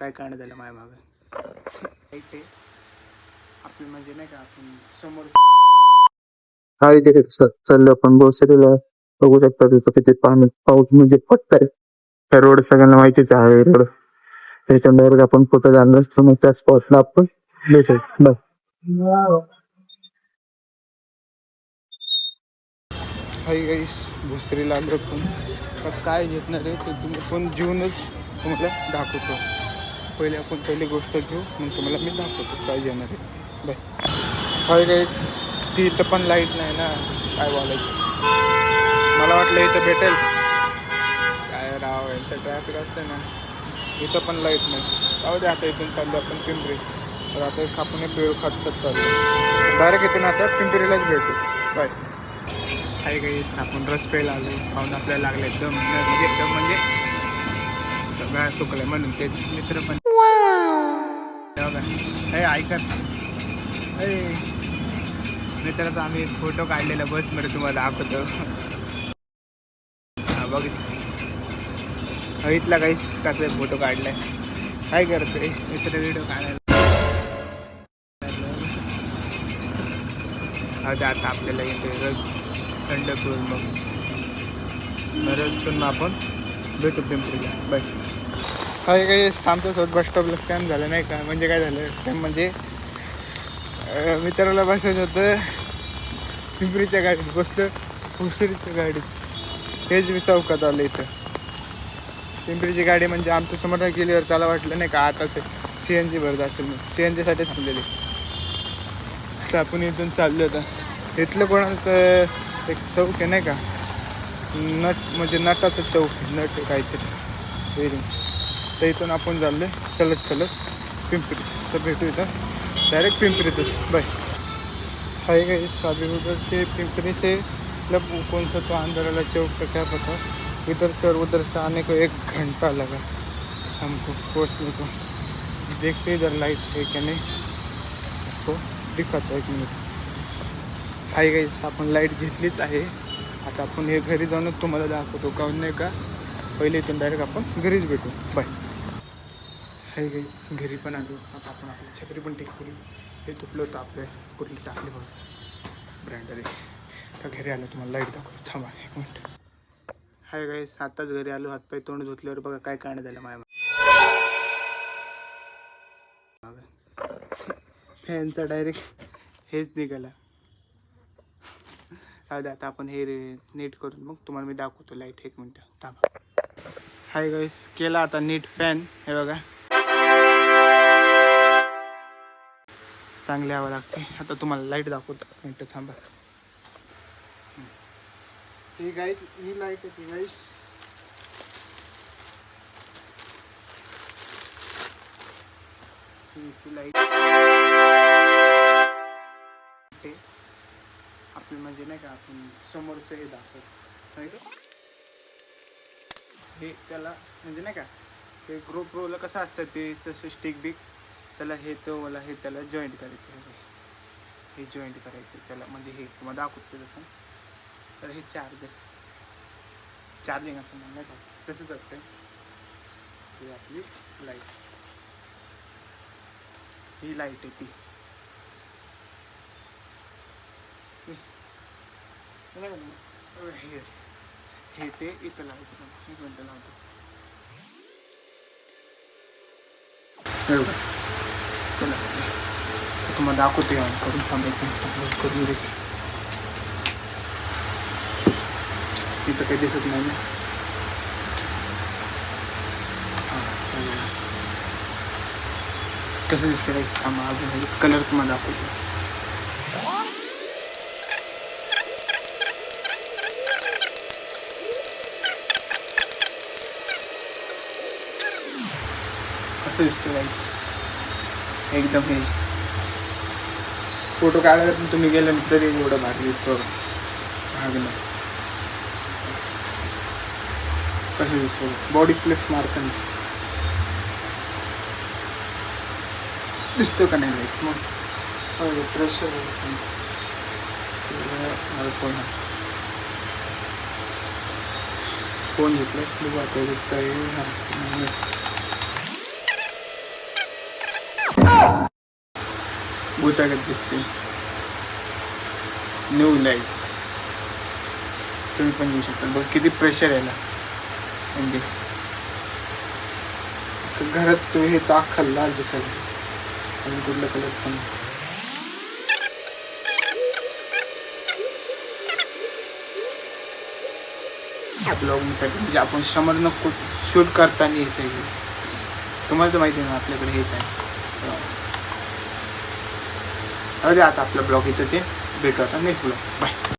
काय काढण्यात झालं माझ्या मागं ते आपलं म्हणजे नाही का आपण समोर हा इथे चाललो आपण बोसरीला. बघू शकता तिथं किती पाणी पाऊस म्हणजे पडतंय. हा रोड सगळ्यांना माहितीच आहे रोड. त्याच्यामुळे आपण कुठं जाणार असतो मग त्या स्पॉटला आपण भेटू. हाय गाईस भुसरीला आलो पण काय घेतणार आहे ते तुम्ही पण जेवूनच तुम्हाला दाखवतो. पहिली गोष्ट घेऊ मग तुम्हाला मी दाखवतो काय घेणार आहे. बाय. हाय गाईस ती इथं पण लाईट नाही ना, काय बोलायचं. मला वाटलं इथं भेटेल काय राव, यांचं ट्रॅफिक असतं ना. इथं पण लाईट नाही. जाऊ दे आता इथून चाललो आपण पिंपरी. तर आता एक आपण पेरू खात चाललो डायरेक्ट इथून आता पिंपरीलाच भेटू. बाय. हाय गाईस आपण रस प्यायला आलो. खाऊन आपल्याला लागले एकदम म्हणजे सगळं सुकलं म्हणून तेच मित्र पण हे ऐकत मित्राचा आम्ही फोटो काढलेला बसमध्ये तुम्हाला दाखवतो. हा बघितला गाईस कसा फोटो काढलाय. काय करतोय मित्र व्हिडिओ काढायला. आता आपल्याला येते रस थंड करून मग रस पण आपण भेटू पिंपरीला. बाय. हाय गाईस आमच्यासोबत बस स्टॉपला स्कॅम झालं नाही का. म्हणजे काय झालं स्कॅम म्हणजे मित्राला बसायचं होतं पिंपरीच्या गाडीत, बसलं भुसरीच्या गाडीत. तेच मी चौकात आलं इथं. पिंपरीची गाडी म्हणजे आमच्या समोर गेल्यावर त्याला वाटलं नाही का आता CNG भरत असेल. मी CNGसाठी थांबलेली. तर आपण इथून चाललो होतं. इथलं कोणाचं एक चौक आहे नाही का, म्हणजे नटाचं चौक नट काहीतरी वेरिंग. तर इथून आपण चाललो चलत पिंपरी. तर भेटू इथं डायरेक्ट पिंपरीतच. बाय. हाय गाइस अभी उधर से पिंपरी से मतलब कौन सा तो आंध्र चौक का क्या पता, इधर से और उधर से आने को 1 घंटा लगा हमको पहुँचने को. देखते इधर लाइट है क्या नहीं, आपको दिखाता 1 मिनिट. हाय गाइस आपण लाईट घेतलीच आहे. आता आपण हे घरी जाऊनच तुम्हाला दाखवतो. काहून नाही का पहिले इथून डायरेक्ट आपण घरीच भेटू. बाय. हाय गाइस घरी पण आलो. आता आपण आपली छत्री पण ठीक केली. हे तुटलं होतं आपलं कुठली टाकली बघ ब्रँडर. तर घरी आलो तुम्हाला लाईट दाखवतो. थांबा 1 मिनिट. हाय गाइस आताच घरी आलो. हातपाय तोंड धुतल्यावर बघा काय काढण्यात झालं माझ्या मागं. फॅनचा डायरेक्ट हेच निघाला. आता आपण हे नीट करून मग तुम्हाला मी दाखवतो लाईट. 1 मिनिट थांबा. हाय गाइस केला आता नीट फॅन. हे बघा चांगली हवा लागते. आता तुम्हाला लाईट दाखवतो. 1 मिनिट थांबा. ही गाईस ही लाईट आहे. गाईस ही लाईट आपली म्हणजे नाही का आपण समोरचं हे दाखवतो. हे त्याला म्हणजे नाही का हे GoProला कसं असतं ते तसं स्टिक बिक त्याला हे तो मला हे त्याला जॉईंट करायचं आहे. हे जॉईंट करायचं त्याला म्हणजे हे तुम्हाला दाखवतो तसं. तर हे चार्जिंग असं म्हणणं का तसं करतं. ही आपली लाईट, ही लाईट आहे ती. हे ते इथं लावतो. 1 मिनिट लावतो. चला तुम्हाला दाखवते ऑन करून. थांबायचं करून दे. इथं काही दिसत नाही ना. कसं दिसतं काहीच. थांबा अजून कलर तुम्हाला दाखवतो. कसं दिसतं गाईस एकदम. हे फोटो काढायला पण तुम्ही गेलं तरी एवढं भारी दिसतो. भागणं कसं दिसतो. बॉडी फ्लेक्स मारताना दिसतं का नाही लाईट. मग प्रेशर फोन घेतला बघू आता. भूतागत दिसते. न्यू लाईट तुम्ही पण घेऊ शकता. बघ किती प्रेशर आहे ना, म्हणजे घरात हे तर अख्खा लाल दिसायला. आणि कुठला कलर पण ब्लॉगिंगसाठी म्हणजे आपण समोर नको शूट करताना यायचं आहे. तुम्हाला तर माहिती आहे ना आपल्याकडे हेच आहे. अरे आता आपला ब्लॉग इथंच आहे. भेटू आता नेक्स्ट ब्लॉग. बाय.